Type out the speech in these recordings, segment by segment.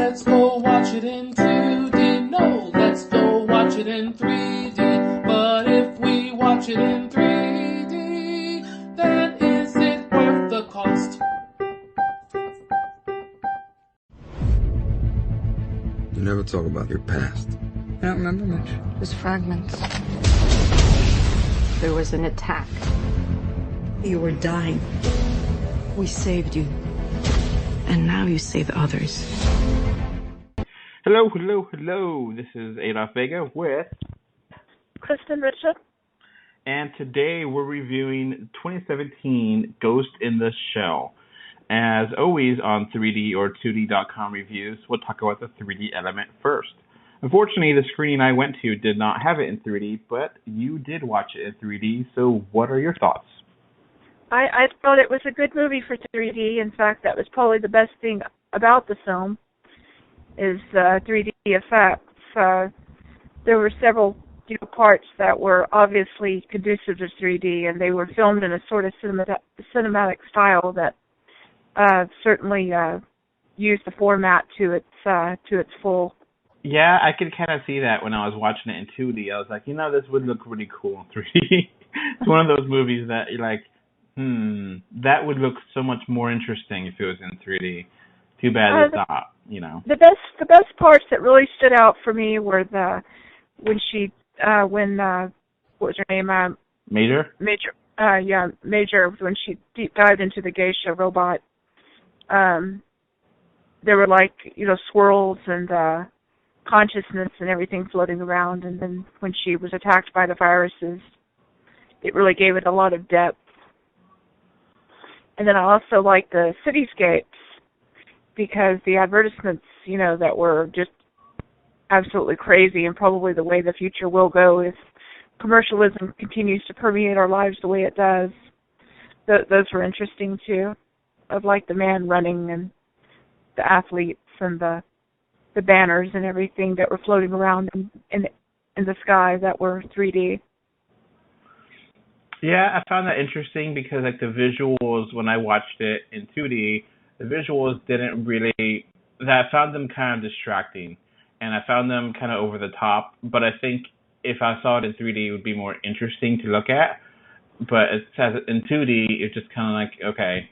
let's go watch it in 2D. No, let's go watch it in 3D. But if we watch it in 3D, then is it worth the cost? You never talk about your past. I don't remember much. Just fragments. There was an attack. You were dying. We saved you. And now you save others. Hello. This is Adolph Vega with Christin Richard. And today we're reviewing 2017 Ghost in the Shell. As always on 3D or 2D.com reviews, we'll talk about the 3D element first. Unfortunately, the screening I went to did not have it in 3D, but you did watch it in 3D, so what are your thoughts? I thought it was a good movie for 3D. In fact, that was probably the best thing about the film, is 3D effects. There were several parts that were obviously conducive to 3D, and they were filmed in a sort of cinematic style that certainly used the format to its full. Yeah, I could kind of see that when I was watching it in 2D. I was like, this would look really cool in 3D. It's one of those movies that you're like, that would look so much more interesting if it was in 3D. Too bad it's not, The best parts that really stood out for me were when what was her name? Major? Major, when she deep dived into the geisha robot. There were swirls and consciousness and everything floating around, and then when she was attacked by the viruses, it really gave it a lot of depth. And then I also liked the cityscapes, because the advertisements, that were just absolutely crazy, and probably the way the future will go if commercialism continues to permeate our lives the way it does. Those were interesting too, of the man running and the athletes and the banners and everything that were floating around in the sky that were 3D. Yeah, I found that interesting because the visuals, when I watched it in 2D, the visuals didn't really, I found them kind of distracting, and I found them kind of over the top, but I think if I saw it in 3D, it would be more interesting to look at. But in 2D, it's just kind of okay,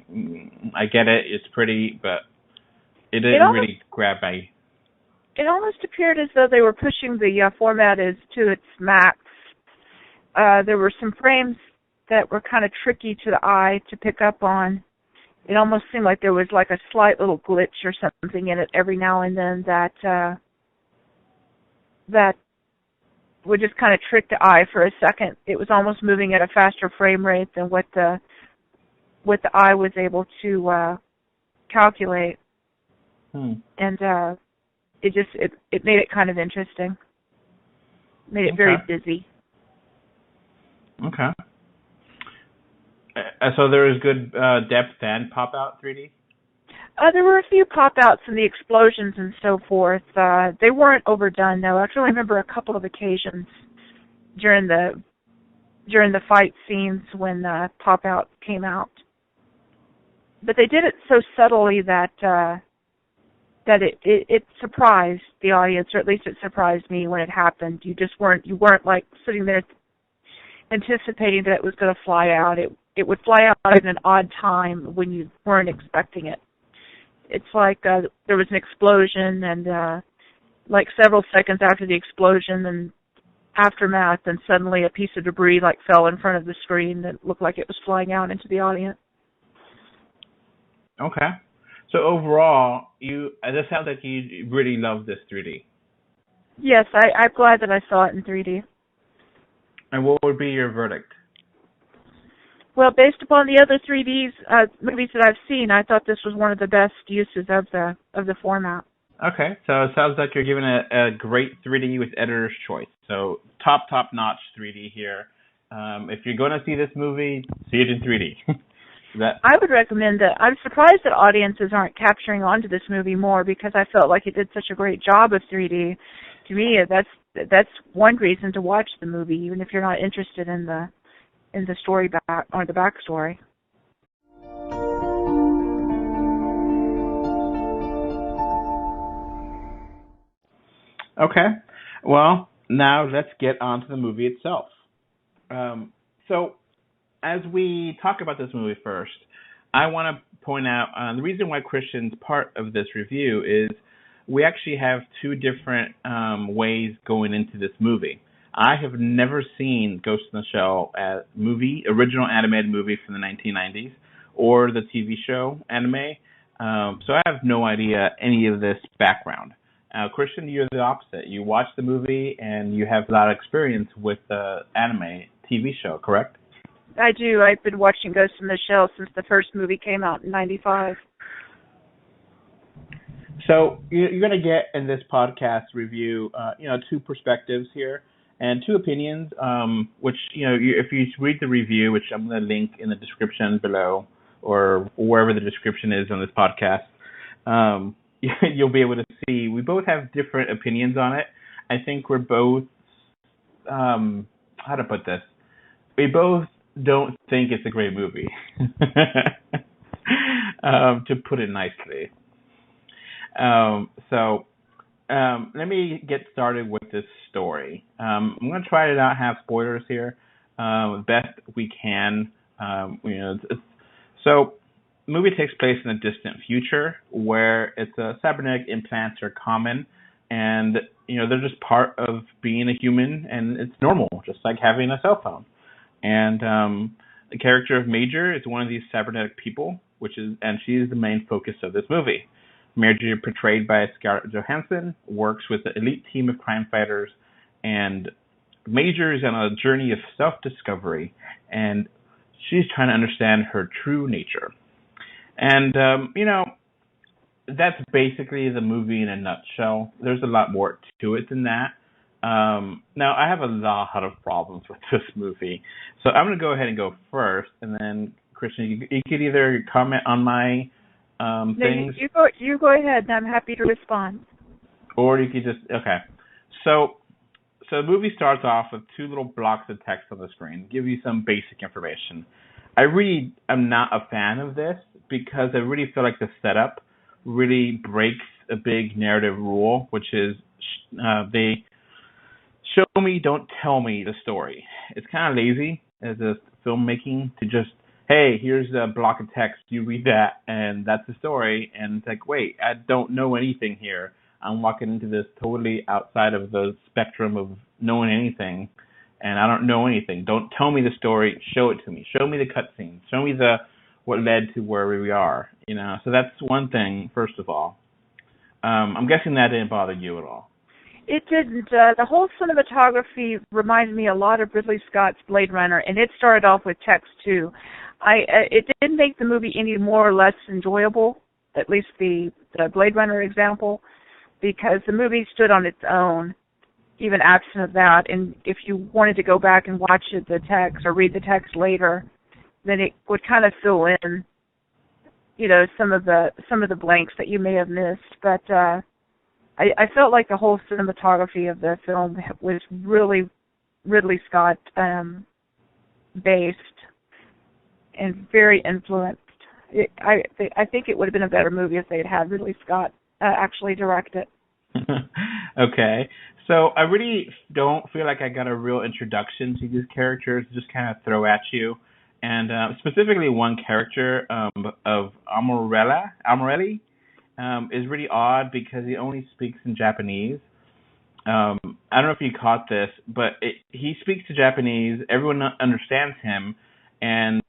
I get it, it's pretty, but it didn't really grab me. It almost appeared as though they were pushing the format to its max. There were some frames that were kind of tricky to the eye to pick up on. It almost seemed like there was a slight little glitch or something in it every now and then that would just kind of trick the eye for a second. It was almost moving at a faster frame rate than what the eye was able to calculate. And it made it kind of interesting. Made it very busy. Okay. So there was good depth and pop-out 3D? There were a few pop-outs and the explosions and so forth. They weren't overdone, though. I actually remember a couple of occasions during the fight scenes when pop-out came out. But they did it so subtly that it surprised the audience, or at least it surprised me when it happened. You weren't sitting there anticipating that it was going to fly out. It would fly out at an odd time when you weren't expecting it. It's there was an explosion, and several seconds after the explosion and aftermath, and suddenly a piece of debris fell in front of the screen that looked like it was flying out into the audience. Okay. So overall, this sounds like you really love this 3D. Yes, I'm glad that I saw it in 3D. And what would be your verdict? Well, based upon the other 3D movies that I've seen, I thought this was one of the best uses of the format. Okay, so it sounds like you're giving a great 3D with editor's choice. So top-notch 3D here. If you're going to see this movie, see it in 3D. I would recommend that. I'm surprised that audiences aren't capturing onto this movie more, because I felt like it did such a great job of 3D. To me, that's one reason to watch the movie, even if you're not interested in the story or the backstory. Okay. Well, now let's get on to the movie itself. So, as we talk about this movie first, I want to point out the reason why Christian's part of this review is we actually have two different ways going into this movie. I have never seen Ghost in the Shell as original animated movie from the 1990s, or the TV show anime. So I have no idea any of this background. Christian, you're the opposite. You watch the movie and you have a lot of experience with the anime TV show, correct? I do. I've been watching Ghost in the Shell since the first movie came out in '95. So you're going to get in this podcast review, two perspectives here and two opinions, which, if you read the review, which I'm going to link in the description below or wherever the description is on this podcast, you'll be able to see we both have different opinions on it. I think we're both, how to put this, we both don't think it's a great movie, to put it nicely. So let me get started with this story. I'm going to try to not have spoilers here, best we can. So the movie takes place in a distant future where cybernetic implants are common, and they're just part of being a human, and it's normal, just like having a cell phone. And the character of Major is one of these cybernetic people, and she is the main focus of this movie. Major, portrayed by Scarlett Johansson, works with an elite team of crime fighters, and Major is on a journey of self-discovery, and she's trying to understand her true nature. And, that's basically the movie in a nutshell. There's a lot more to it than that. Now, I have a lot of problems with this movie. So I'm going to go ahead and go first, and then, Christian, you could either comment on my things. You go ahead, and I'm happy to respond. Or you could just, okay. So the movie starts off with two little blocks of text on the screen, give you some basic information. I really am not a fan of this because I really feel like the setup really breaks a big narrative rule, which is they show me, don't tell me the story. It's kind of lazy as a filmmaking to just, hey, here's a block of text, you read that, and that's the story. And it's like, wait, I don't know anything here. I'm walking into this totally outside of the spectrum of knowing anything, and I don't know anything. Don't tell me the story, show it to me. Show me the cutscenes. Show me what led to where we are. So that's one thing, first of all. I'm guessing that didn't bother you at all. It didn't. The whole cinematography reminded me a lot of Ridley Scott's Blade Runner, and it started off with text, too. It didn't make the movie any more or less enjoyable, at least the Blade Runner example, because the movie stood on its own, even absent of that. And if you wanted to go back and watch the text or read the text later, then it would kind of fill in, some of the blanks that you may have missed. But I felt like the whole cinematography of the film was really Ridley Scott based and very influenced. I think it would have been a better movie if they'd had Ridley Scott actually direct it. Okay. So I really don't feel like I got a real introduction to these characters, just kind of throw at you. And specifically one character of Amorelli is really odd because he only speaks in Japanese. I don't know if you caught this, but he speaks to Japanese. Everyone understands him, and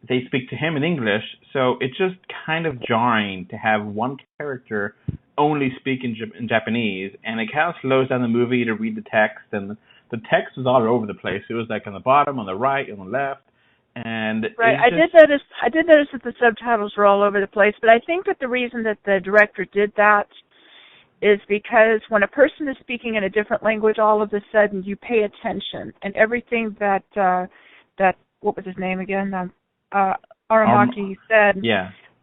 they speak to him in English. So it's just kind of jarring to have one character only speak in Japanese, and it kind of slows down the movie to read the text. And the text was all over the place. It was like on the bottom, on the right, on the left. And right, I did notice that the subtitles were all over the place, but I think that the reason that the director did that is because when a person is speaking in a different language, all of a sudden you pay attention, and everything that what was his name again? Aramaki said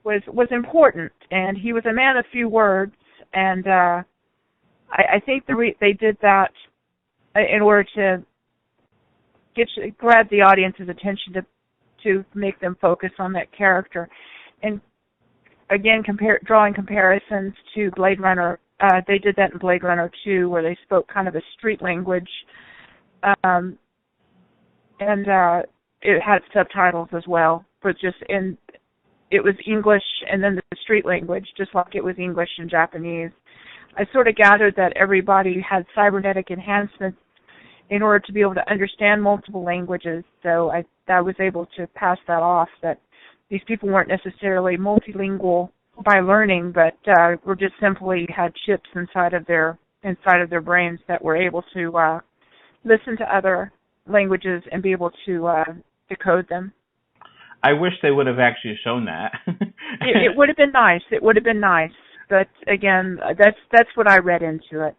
was important, and he was a man of few words, and I think they did that in order to grab the audience's attention to make them focus on that character. And again, drawing comparisons to Blade Runner, They did that in Blade Runner 2, where they spoke kind of a street language, and it had subtitles as well, but it was English and then the street language, just like it was English and Japanese. I sort of gathered that everybody had cybernetic enhancements in order to be able to understand multiple languages, so I was able to pass that off, that these people weren't necessarily multilingual by learning, but were just simply had chips inside of their brains that were able to listen to other languages and be able to decode them. I wish they would have actually shown that. It would have been nice. It would have been nice. But again, that's what I read into it.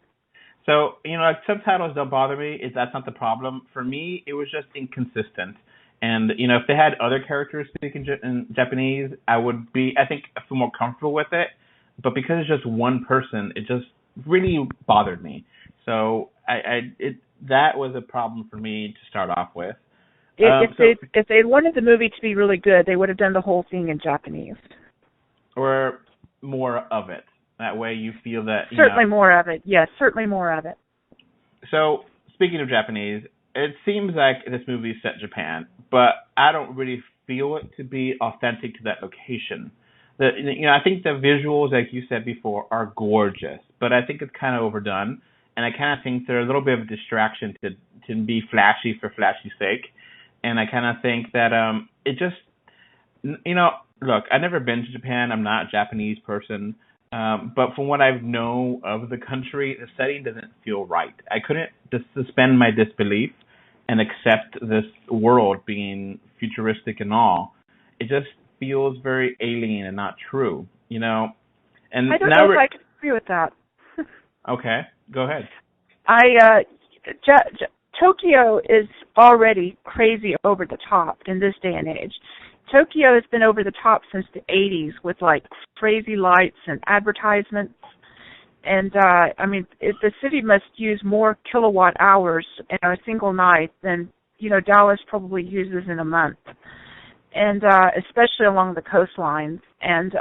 So, like subtitles don't bother me. That's not the problem. For me, it was just inconsistent. And, if they had other characters speaking in Japanese, I feel more comfortable with it. But because it's just one person, it just really bothered me. So that was a problem for me to start off with. If they wanted the movie to be really good, they would have done the whole thing in Japanese. Or more of it. That way you feel that... Certainly more of it. Yes, certainly more of it. So, speaking of Japanese, it seems like this movie is set in Japan, but I don't really feel it to be authentic to that location. I think the visuals, like you said before, are gorgeous, but I think it's kind of overdone, and I kind of think they're a little bit of a distraction to be flashy for flashy's sake, and I kind of think that it just... Look, I've never been to Japan. I'm not a Japanese person. But from what I've known of the country, the setting doesn't feel right. I couldn't suspend my disbelief and accept this world being futuristic and all. It just feels very alien and not true, And I don't know if I can agree with that. Okay, go ahead. Tokyo is already crazy over the top in this day and age. Tokyo has been over the top since the 80s with crazy lights and advertisements. And if the city must use more kilowatt hours in a single night than, Dallas probably uses in a month. And especially along the coastlines. And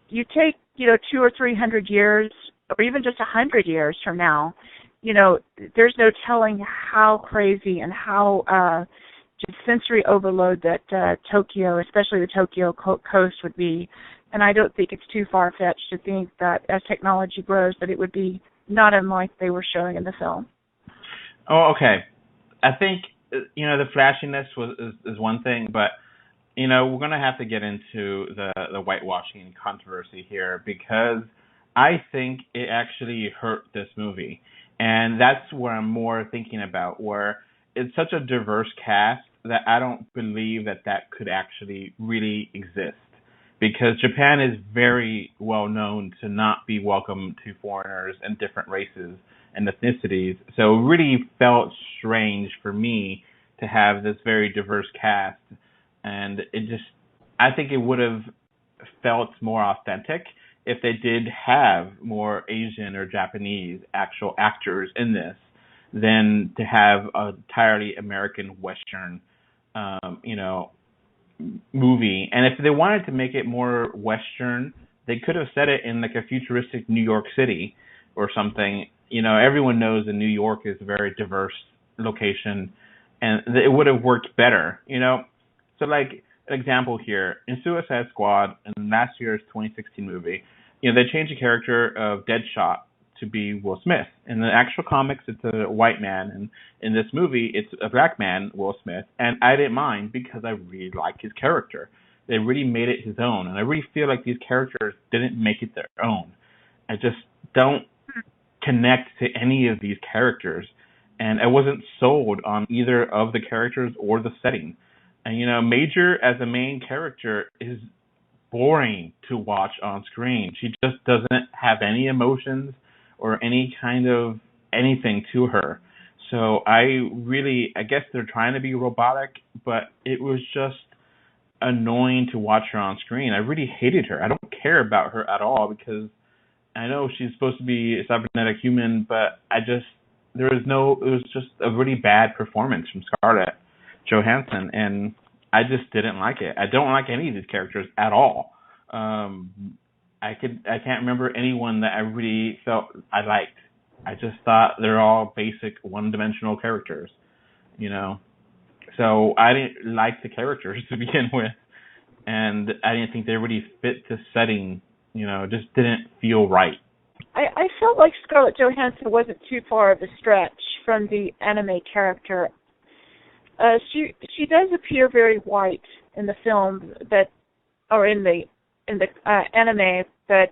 you take, 200 or 300 years, or even just 100 years from now, there's no telling how crazy and how just sensory overload that Tokyo, especially the Tokyo coast, would be. And I don't think it's too far-fetched to think that as technology grows, that it would be not unlike they were showing in the film. Oh, okay. I think, the flashiness is one thing, but, we're going to have to get into the whitewashing controversy here, because I think it actually hurt this movie. And that's what I'm more thinking about, where it's such a diverse cast that I don't believe that could actually really exist, because Japan is very well known to not be welcome to foreigners and different races and ethnicities. So it really felt strange for me to have this very diverse cast, and I think it would have felt more authentic if they did have more Asian or Japanese actual actors in this, than to have an entirely American Western, movie. And if they wanted to make it more Western, they could have set it in a futuristic New York City or something. Everyone knows that New York is a very diverse location, and it would have worked better. So an example here, in Suicide Squad, in last year's 2016 movie, they changed the character of Deadshot to be Will Smith. In the actual comics, it's a white man, and in this movie, it's a black man, Will Smith, and I didn't mind because I really like his character. They really made it his own, and I really feel like these characters didn't make it their own. I just don't connect to any of these characters, and I wasn't sold on either of the characters or the setting. And, Major as a main character is boring to watch on screen. She just doesn't have any emotions or any kind of anything to her. So I guess they're trying to be robotic, but it was just annoying to watch her on screen. I really hated her. I don't care about her at all, because I know she's supposed to be a cybernetic human, but it was just a really bad performance from Scarlett Johansson, and I just didn't like it. I don't like any of these characters at all. I can't remember anyone that I really felt I liked. I just thought they're all basic one-dimensional characters, you know. So I didn't like the characters to begin with, and I didn't think they really fit the setting. You know, it just didn't feel right. I felt like Scarlett Johansson wasn't too far of a stretch from the anime character. She does appear very white in the film, or in the anime, but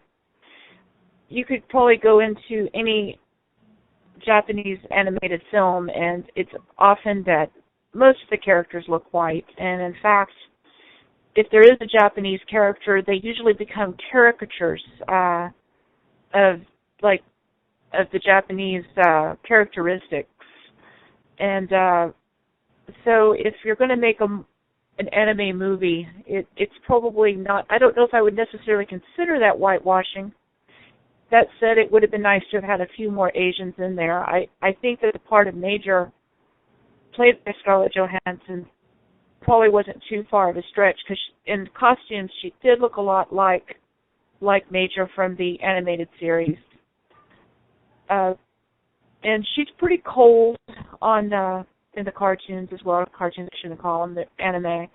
you could probably go into any Japanese animated film, and it's often that most of the characters look white. And in fact, if there is a Japanese character, they usually become caricatures of the Japanese characteristics. And so if you're going to make an anime movie, it's probably not, I don't know if I would necessarily consider that whitewashing. That said, it would have been nice to have had a few more Asians in there. I think that the part of Major, played by Scarlett Johansson, probably wasn't too far of a stretch, because in costumes she did look a lot like Major from the animated series. And she's pretty cold on in the cartoons as well. Cartoons, I shouldn't call them, the anime.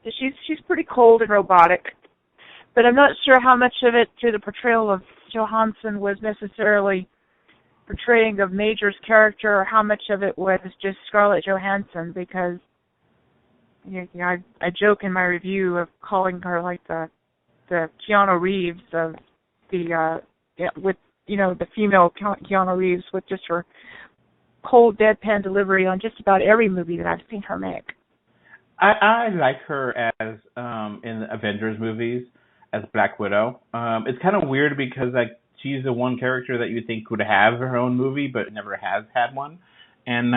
She's pretty cold and robotic. But I'm not sure how much of it, through the portrayal of Johansson, was necessarily portraying of Major's character, or how much of it was just Scarlett Johansson, because I joke in my review of calling her like the Keanu Reeves of with the female Keanu Reeves, with just her cold deadpan delivery on just about every movie that I've seen her make. I like her as in the Avengers movies as Black Widow. It's kind of weird because she's the one character that you think would have her own movie, but never has had one. And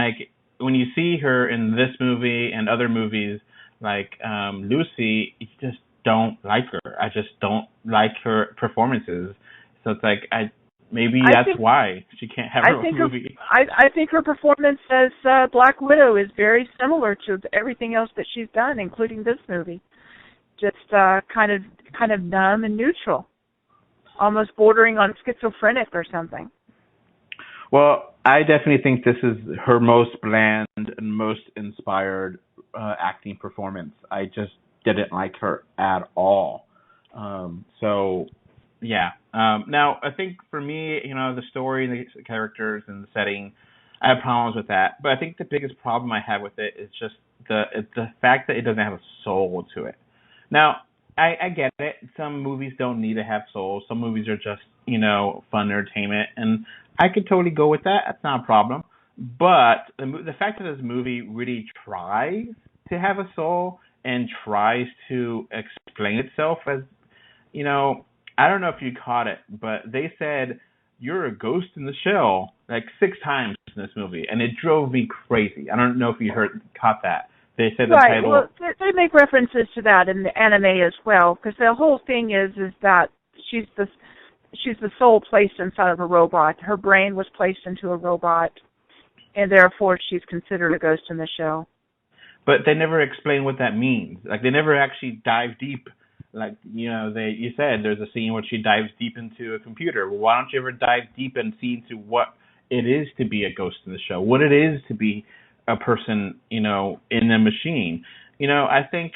when you see her in this movie and other movies like Lucy, you just don't like her. I just don't like her performances. So it's maybe that's why she can't have her own movie. I think her performance as Black Widow is very similar to everything else that she's done, including this movie. Just kind of numb and neutral, almost bordering on schizophrenic or something. Well, I definitely think this is her most bland and most inspired acting performance. I just didn't like her at all. Yeah. Now, I think for me, the story and the characters and the setting, I have problems with that. But I think the biggest problem I have with it is just the fact that it doesn't have a soul to it. Now, I get it. Some movies don't need to have souls. Some movies are just, fun entertainment. And I could totally go with that. That's not a problem. But the fact that this movie really tries to have a soul and tries to explain itself as, I don't know if you caught it, but they said, "You're a ghost in the shell," 6 times in this movie. And it drove me crazy. I don't know if you caught that. They said the title. Well, they make references to that in the anime as well, because the whole thing is that she's the soul placed inside of a robot. Her brain was placed into a robot, and therefore she's considered a ghost in the shell. But they never explain what that means. They never actually dive deep. You said there's a scene where she dives deep into a computer. Well, why don't you ever dive deep and see into what it is to be a ghost in the shell, what it is to be a person, in a machine. I think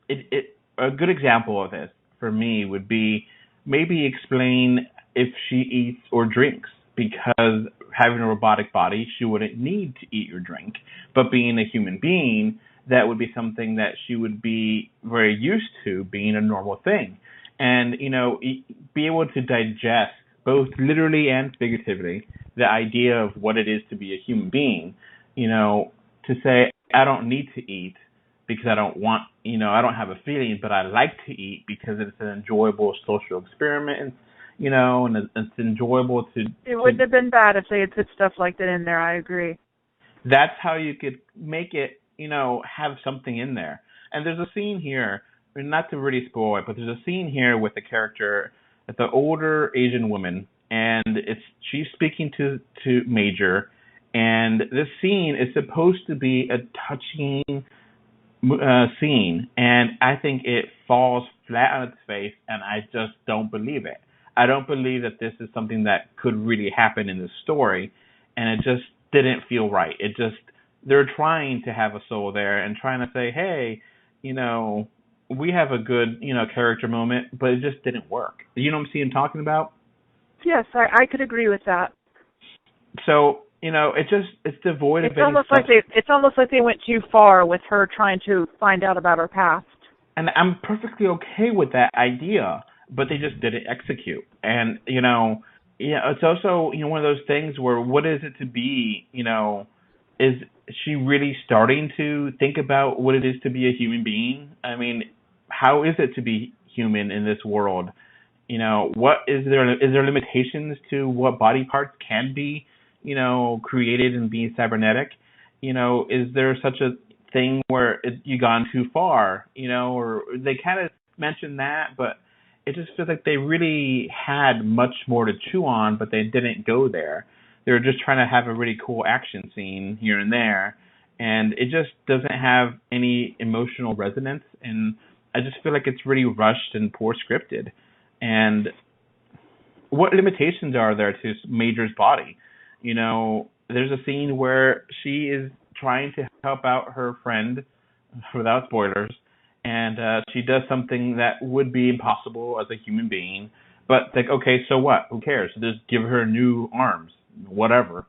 a good example of this for me would be maybe explain if she eats or drinks, because having a robotic body, she wouldn't need to eat or drink. But being a human being, that would be something that she would be very used to, being a normal thing. And, be able to digest, both literally and figuratively, the idea of what it is to be a human being, to say, I don't need to eat because I don't want, I don't have a feeling, but I like to eat because it's an enjoyable social experiment, and it's enjoyable to... It wouldn't have been bad if they had put stuff like that in there, I agree. That's how you could make it, have something in there. And there's a scene here, not to really spoil it, but there's a scene here with the character, it's an older Asian woman, and she's speaking to Major, and this scene is supposed to be a touching scene, and I think it falls flat on its face, and I just don't believe it. I don't believe that this is something that could really happen in the story, and it just didn't feel right. It just, they're trying to have a soul there and trying to say, hey, we have a good, character moment, but it just didn't work. You know what I'm talking about? Yes, I could agree with that. So, it's devoid of any it's almost like they went too far with her trying to find out about her past. And I'm perfectly okay with that idea, but they just didn't execute. And, it's also, one of those things where what is it to be, is she really starting to think about what it is to be a human being? I mean, how is it to be human in this world? What is there limitations to what body parts can be, created and being cybernetic? Is there such a thing where you gone too far, or they kind of mentioned that, but it just feels like they really had much more to chew on, but they didn't go there. They were just trying to have a really cool action scene here and there, and it just doesn't have any emotional resonance, and I just feel like it's really rushed and poor scripted. And what limitations are there to Major's body? There's a scene where she is trying to help out her friend, without spoilers, and she does something that would be impossible as a human being. But okay, so what? Who cares? Just give her new arms, whatever.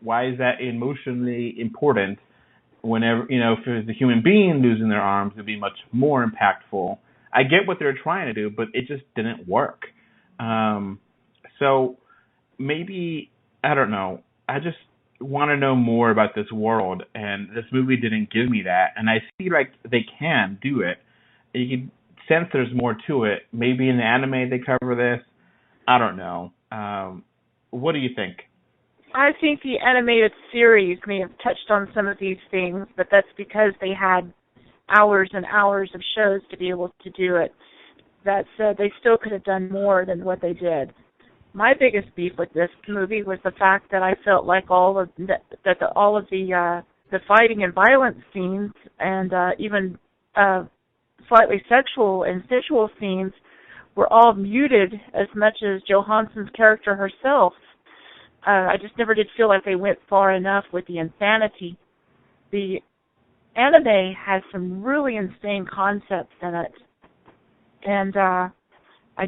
Why is that emotionally important? Whenever if it's a human being losing their arms, it'd be much more impactful. I get what they're trying to do, but it just didn't work. So maybe, I don't know. I just want to know more about this world, and this movie didn't give me that. And I see like they can do it. You can sense there's more to it. Maybe in the anime they cover this. I don't know. What do you think? I think the animated series may have touched on some of these things, but that's because they had hours and hours of shows to be able to do it. That said, they still could have done more than what they did. My biggest beef with this movie was the fact that I felt like all of the fighting and violence scenes and even slightly sexual and sensual scenes were all muted as much as Johansson's character herself. I just never did feel like they went far enough with the insanity. The anime has some really insane concepts in it, and I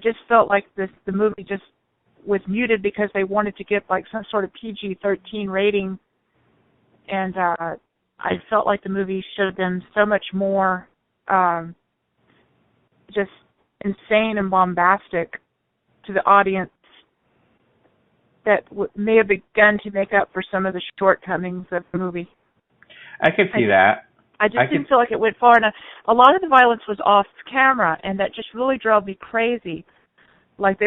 just felt like the movie just was muted because they wanted to get like some sort of PG-13 rating, and I felt like the movie should have been so much more just insane and bombastic to the audience that may have begun to make up for some of the shortcomings of the movie. I could see that. I just didn't feel like it went far enough. A lot of the violence was off camera, and that just really drove me crazy. Like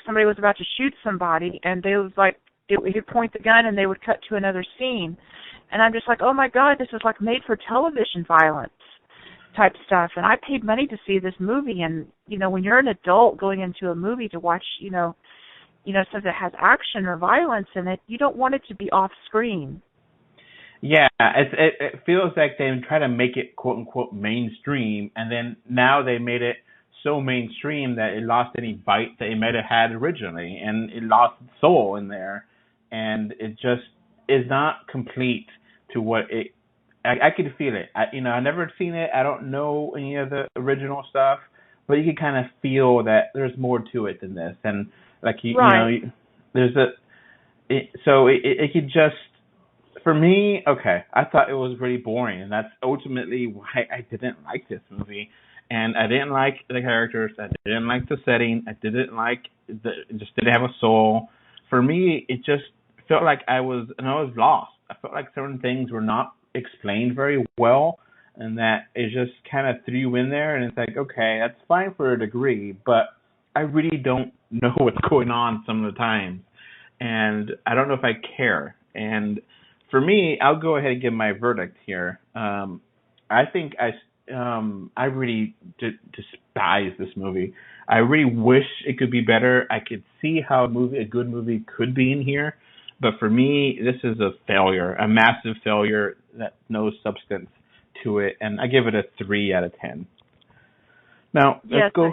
somebody was about to shoot somebody, and they was like, he'd point the gun, and they would cut to another scene. And I'm just like, oh my God, this is like made for television violence type stuff. And I paid money to see this movie, and when you're an adult going into a movie to watch, something that has action or violence in it, you don't want it to be off screen. Yeah, it feels like they try to make it quote unquote mainstream, and then now they made it so mainstream that it lost any bite that it might have had originally, and it lost its soul in there, and it just is not complete to what it. I could feel it. I never seen it. I don't know any of the original stuff, but you can kind of feel that there's more to it than this, and there's it could just. For me, okay, I thought it was really boring, and that's ultimately why I didn't like this movie. And I didn't like the characters. I didn't like the setting. I didn't like it just didn't have a soul. For me, it just felt like I was lost. I felt like certain things were not explained very well, and that it just kind of threw you in there. And it's like, okay, that's fine for a degree, but I really don't know what's going on some of the time, and I don't know if I care. And for me, I'll go ahead and give my verdict here. I think I really despise this movie. I really wish it could be better. I could see how a good movie could be in here, but for me, this is a failure, a massive failure that no substance to it, and I give it a 3 out of 10. Now, let's go.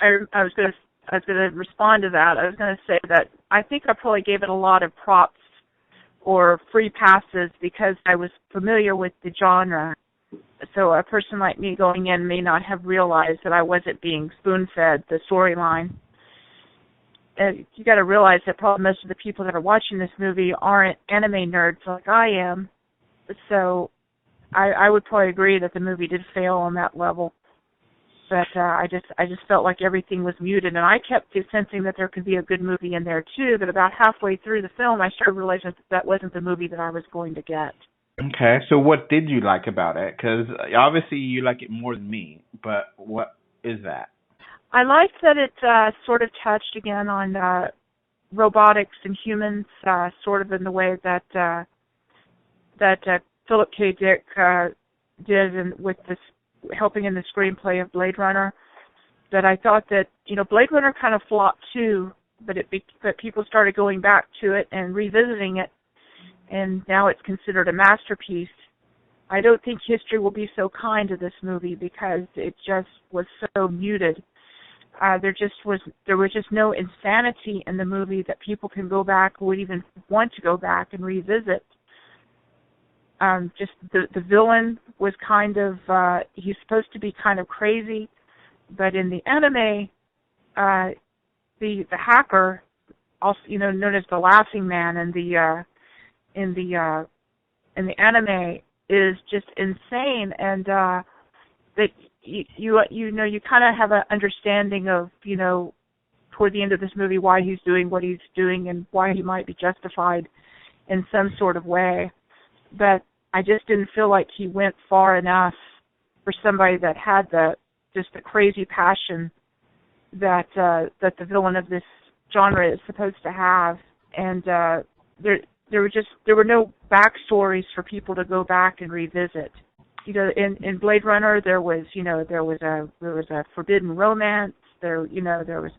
I was going to respond to that. I was going to say that I think I probably gave it a lot of props or free passes because I was familiar with the genre. So a person like me going in may not have realized that I wasn't being spoon-fed the storyline. You got to realize that probably most of the people that are watching this movie aren't anime nerds like I am. So I would probably agree that the movie did fail on that level. But I just felt like everything was muted, and I kept sensing that there could be a good movie in there too. But about halfway through the film, I started realizing that wasn't the movie that I was going to get. Okay, so what did you like about it? Because obviously you like it more than me, but what is that? I liked that it sort of touched again on robotics and humans, sort of in the way that Philip K. Dick did with this, helping in the screenplay of Blade Runner. That I thought that Blade Runner kind of flopped too, but people started going back to it and revisiting it, and now it's considered a masterpiece. I don't think history will be so kind to this movie because it just was so muted. There was just no insanity in the movie that people can go back or would even want to go back and revisit. Just the villain was kind of he's supposed to be kind of crazy, but in the anime, the hacker, also known as the Laughing Man, in the anime is just insane, and that you kind of have an understanding of toward the end of this movie why he's doing what he's doing and why he might be justified in some sort of way. But I just didn't feel like he went far enough for somebody that had the crazy passion that the villain of this genre is supposed to have. And there were no backstories for people to go back and revisit. In Blade Runner there was a forbidden romance. There was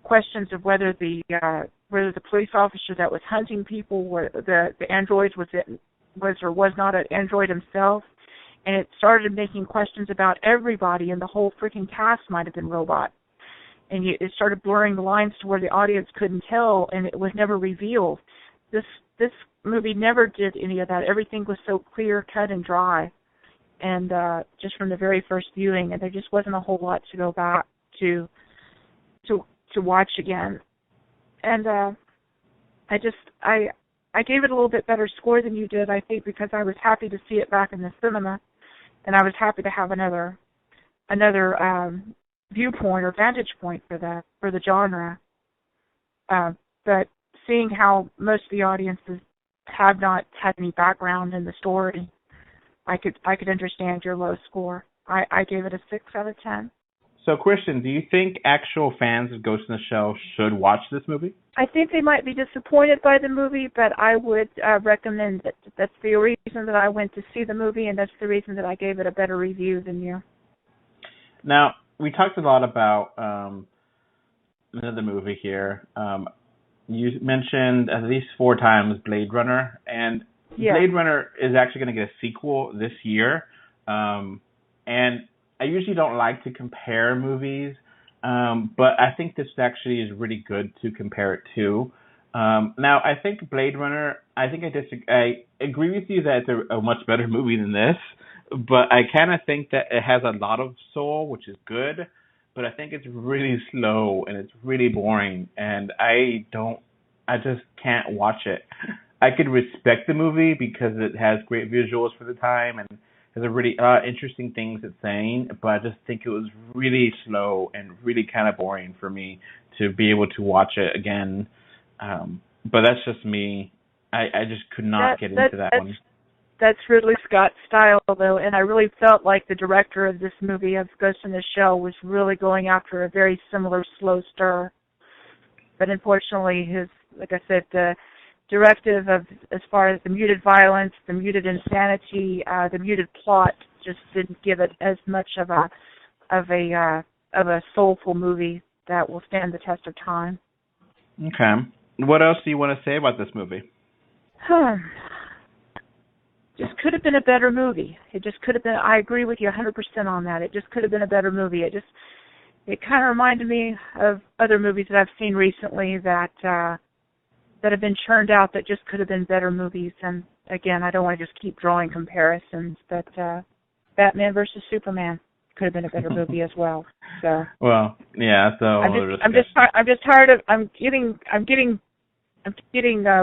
questions of whether the police officer that was hunting people the androids was or was not an android himself, and it started making questions about everybody, and the whole freaking cast might have been robot. And it started blurring the lines to where the audience couldn't tell, and it was never revealed. This movie never did any of that. Everything was so clear, cut, and dry, and just from the very first viewing, and there just wasn't a whole lot to go back to watch again. And I gave it a little bit better score than you did, I think, because I was happy to see it back in the cinema, and I was happy to have another viewpoint or vantage point for the genre. But seeing how most of the audiences have not had any background in the story, I could understand your low score. I gave it a 6 out of 10. So, Christin, do you think actual fans of Ghost in the Shell should watch this movie? I think they might be disappointed by the movie, but I would recommend it. That's the reason that I went to see the movie, and that's the reason that I gave it a better review than you. Now, we talked a lot about the movie here. You mentioned at least 4 times Blade Runner, and Blade Runner is actually going to get a sequel this year. And I usually don't like to compare movies, but I think this actually is really good to compare it to. Now, I think Blade Runner, I agree with you that it's a much better movie than this, but I kind of think that it has a lot of soul, which is good, but I think it's really slow and it's really boring, and I just can't watch it. I could respect the movie because it has great visuals for the time and has a really interesting things it's saying, but I just think it was really slow and really kind of boring for me to be able to watch it again. But that's just me. I just could not get into that one. That's Ridley Scott's style, though, and I really felt like the director of this movie, of Ghost in the Shell, was really going after a very similar slow stir. But unfortunately, like I said, the directive of as far as the muted violence, the muted insanity, the muted plot just didn't give it as much of a soulful movie that will stand the test of time. Okay. What else do you want to say about this movie? just could have been a better movie. It just could have been. I agree with you 100% on that. It just could have been a better movie. It kind of reminded me of other movies that I've seen recently that have been churned out that just could have been better movies. And again, I don't want to just keep drawing comparisons, but Batman versus Superman could have been a better movie as well. So well, yeah. So I'm just tired of. I'm getting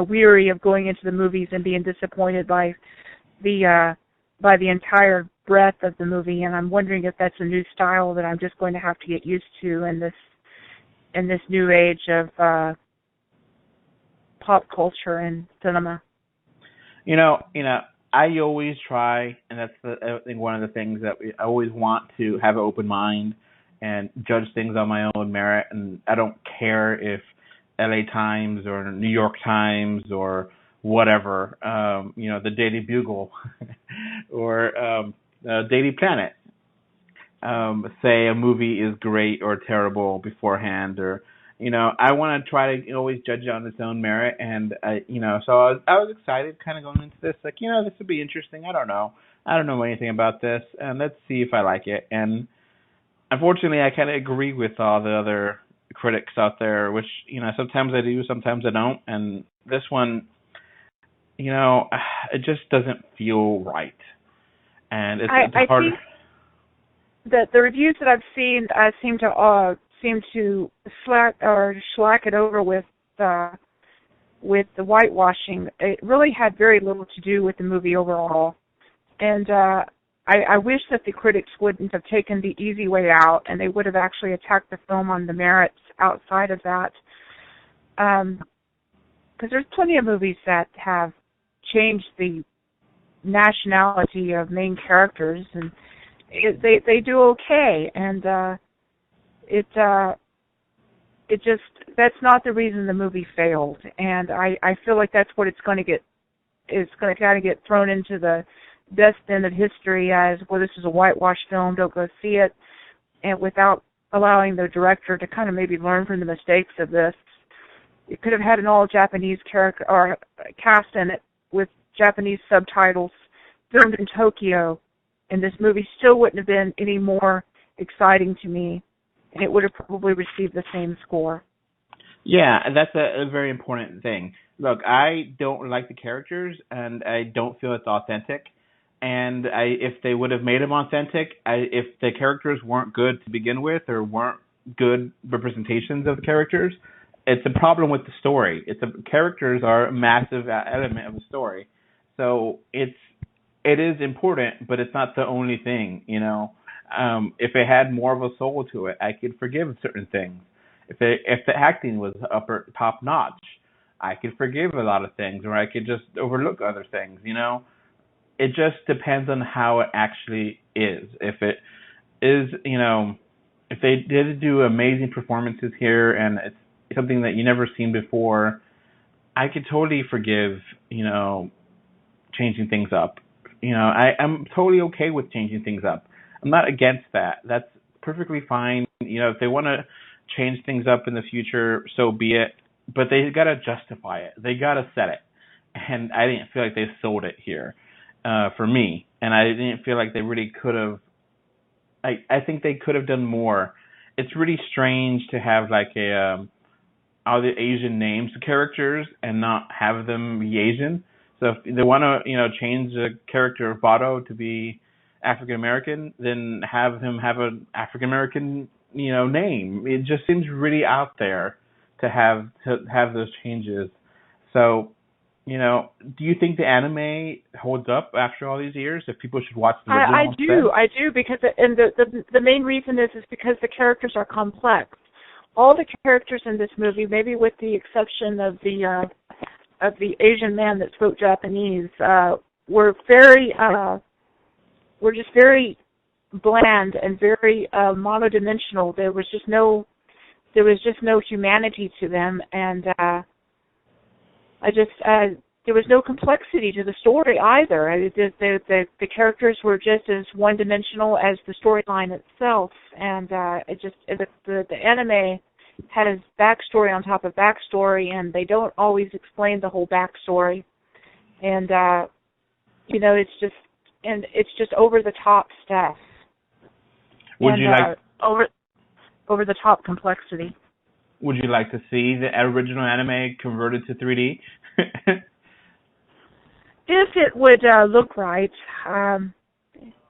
weary of going into the movies and being disappointed by the entire breadth of the movie, and I'm wondering if that's a new style that I'm just going to have to get used to in this new age of pop culture and cinema. You know, I always try, and that's I think one of the things that I always want to have an open mind and judge things on my own merit, and I don't care if LA Times or New York Times or whatever, the Daily Bugle or Daily Planet say a movie is great or terrible beforehand, or I want to try to always judge it on its own merit, and so I was excited kind of going into this, like this would be interesting. I don't know anything about this, and let's see if I like it. And unfortunately, I kind of agree with all the other critics out there, which sometimes I do, sometimes I don't, and this one, it just doesn't feel right, and it's hard. I think that the reviews that I've seen seem to slack it over with the whitewashing. It really had very little to do with the movie overall, and I wish that the critics wouldn't have taken the easy way out, and they would have actually attacked the film on the merits outside of that. Because there's plenty of movies that have changed the nationality of main characters, and they do okay. And it just, that's not the reason the movie failed. And I feel like that's what it's going to get. It's going to kind of get thrown into the dustbin of history as, well, this is a whitewash film, don't go see it, and without allowing the director to kind of maybe learn from the mistakes of this. It could have had an all-Japanese character or cast in it with Japanese subtitles, filmed in Tokyo, and this movie still wouldn't have been any more exciting to me, and it would have probably received the same score. Yeah, that's a very important thing. Look, I don't like the characters, and I don't feel it's authentic. And if they would have made them authentic, if the characters weren't good to begin with or weren't good representations of the characters, it's a problem with the story. Characters are a massive element of the story. So it is important, but it's not the only thing, If it had more of a soul to it, I could forgive certain things. If the acting was top notch, I could forgive a lot of things, or I could just overlook other things, It just depends on how it actually is. If it is, if they did do amazing performances here and it's something that you never seen before, I could totally forgive, changing things up. I'm totally okay with changing things up. I'm not against that. That's perfectly fine. If they want to change things up in the future, so be it. But they got to justify it. They got to set it. And I didn't feel like they sold it here. For me, and I didn't feel like they really could have. I think they could have done more. It's really strange to have like all the Asian names to characters and not have them be Asian. So if they want to, change the character of Bato to be African American, then have him have an African American, name. It just seems really out there to have those changes. So. Do you think the anime holds up after all these years? If people should watch the original? I do, because the main reason is because the characters are complex. All the characters in this movie, maybe with the exception of the Asian man that spoke Japanese, were just very bland and very monodimensional. There was just no humanity to them, and there was no complexity to the story either. The characters were just as one-dimensional as the storyline itself, and the anime has backstory on top of backstory, and they don't always explain the whole backstory. And You know, it's just over the top stuff. Would you like over the top complexity? Would you like to see the original anime converted to 3D? If it would look right,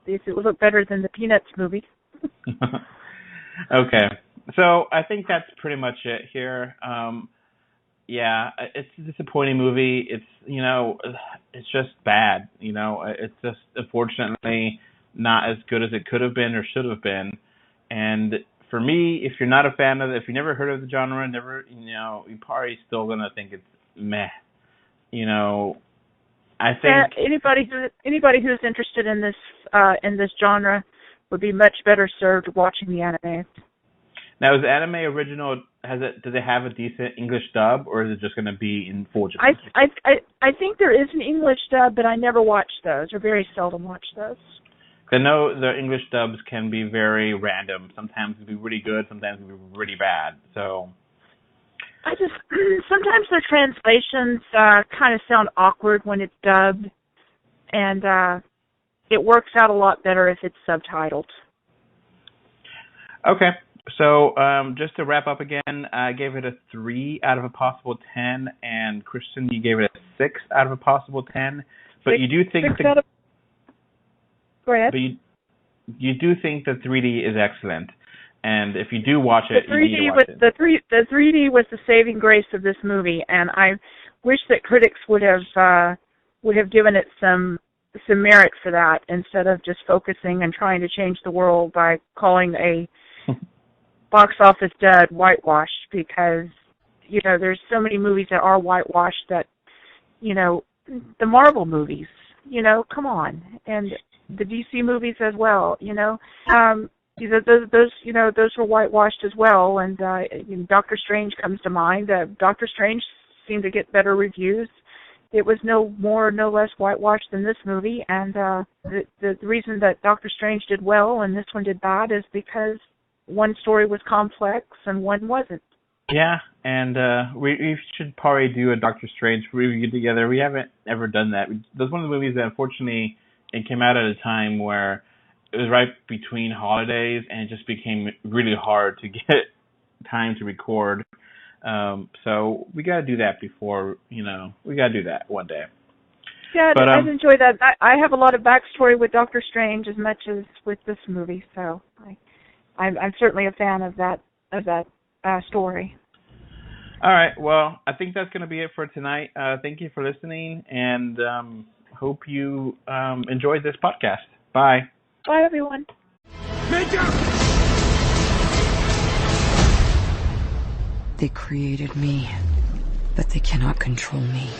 if it would look better than the Peanuts movie. Okay, so I think that's pretty much it here. Yeah, it's a disappointing movie. It's just bad. It's just unfortunately not as good as it could have been or should have been. And for me, if you're not a fan of it, if you never heard of the genre, you're probably still gonna think it's meh. I think anybody who's interested in this genre would be much better served watching the anime. Now, is the anime original? Does it have a decent English dub, or is it just going to be in full Japanese? I think there is an English dub, but I never watch those, or very seldom watch those. I know the English dubs can be very random. Sometimes it can be really good, sometimes it can be really bad. So sometimes their translations kind of sound awkward when it's dubbed, and it works out a lot better if it's subtitled. Okay, so just to wrap up again, I gave it a 3 out of a possible 10, and Christin, you gave it a 6 out of a possible 10. But you do think Go ahead. But you do think the 3D is excellent, and if you do watch it, you need to watch it. The 3D was the saving grace of this movie, and I wish that critics would have given it some merit for that instead of just focusing and trying to change the world by calling a box office dud whitewashed, because there's so many movies that are whitewashed that the Marvel movies, come on, and the DC movies as well, those were whitewashed as well, and Doctor Strange comes to mind. Doctor Strange seemed to get better reviews. It was no more, no less whitewashed than this movie, and the reason that Doctor Strange did well and this one did bad is because one story was complex and one wasn't. Yeah, and we should probably do a Doctor Strange review together. We haven't ever done that. That's one of the movies that, unfortunately, it came out at a time where it was right between holidays, and it just became really hard to get time to record. So we got to do that before, we got to do that one day. Yeah, but I'd enjoy that. I have a lot of backstory with Doctor Strange as much as with this movie, so I'm certainly a fan of that story. All right, well, I think that's going to be it for tonight. Thank you for listening, and hope you enjoyed this podcast. Bye. Bye, everyone. They created me, but they cannot control me.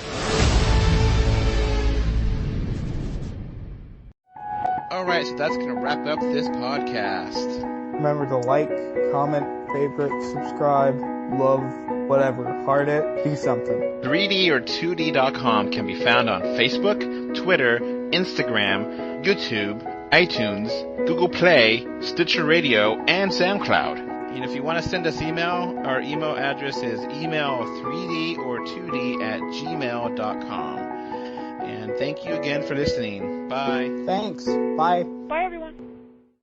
All right, so that's going to wrap up this podcast. Remember to like, comment, favorite, subscribe, love, whatever. Heart it, do something. 3D or 2D.com can be found on Facebook, Twitter, Instagram, YouTube, iTunes, Google Play, Stitcher Radio, and SoundCloud. And if you want to send us email, our email address is email3d or 2d@gmail.com. And thank you again for listening. Bye. Thanks. Bye. Bye, everyone.